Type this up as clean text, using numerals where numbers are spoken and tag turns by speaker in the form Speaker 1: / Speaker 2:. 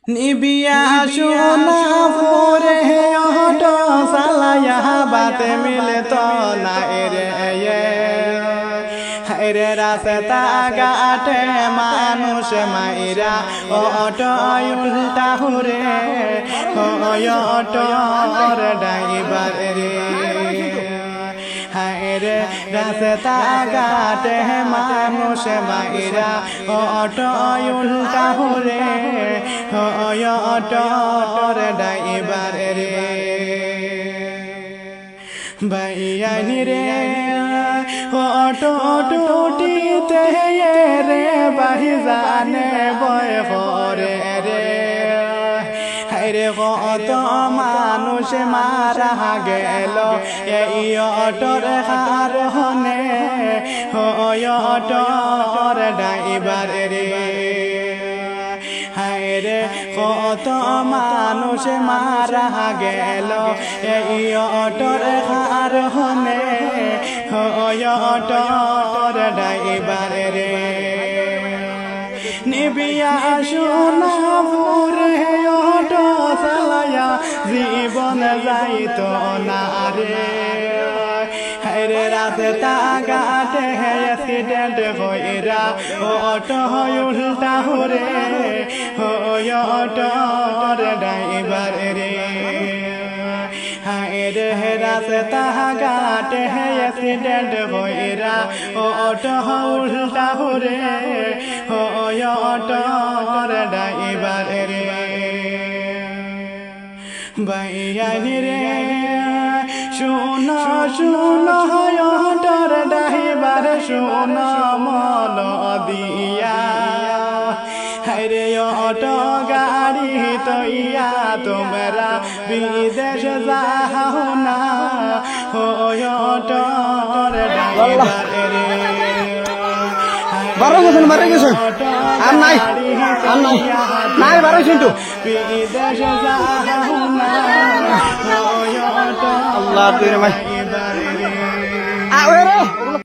Speaker 1: নিবিয়া সোনা পরে অটো সালায়া বাতে মিলে তো না রে রাস্তা ঘাটে মানুষ মাইরা অটো উল্টা হুরে অটোর ড্রাইভার রে রে রাস্তা ঘাটে মানুষ মাইরা অটো উল্টা হুরে অটোর ড্রাইভার রে ভাইয়ানি রে অটো টুটিতে রে বাহি জানে বয় করে রে রে কত মানুষ মারা গেল এই অটোর কারণে অটোর ড্রাইভার রে রে কত মানুষ মারা গেল এই অটোর কারণে অটোর ড্রাইভার রে নিবিয়া সোনা পুরে অটো চালায়া জীবন যাইত না রে রে রাস্তা ঘাটে অ্যাক্সিডেন্ট হইরা অটো উল্টা হুরে অটোর ড্রাইভার রে রে রাস্তা ঘাটে অ্যাক্সিডেন্ট হইরা অটো উল্টা হুরে অটোর ড্রাইভার রে ভাইয়ানি রে শুনো শুনো অটোর ড্রাইভার শুনো মন দিয়া রে অটো গাড়ি তৈয়া তোমরা বিদেশ যাও না অটোর ড্রাইভার রে
Speaker 2: বারো গেছেন আর নাই নাই বারো কিন্তু
Speaker 1: বিদেশ যাও না
Speaker 2: আল্লাহ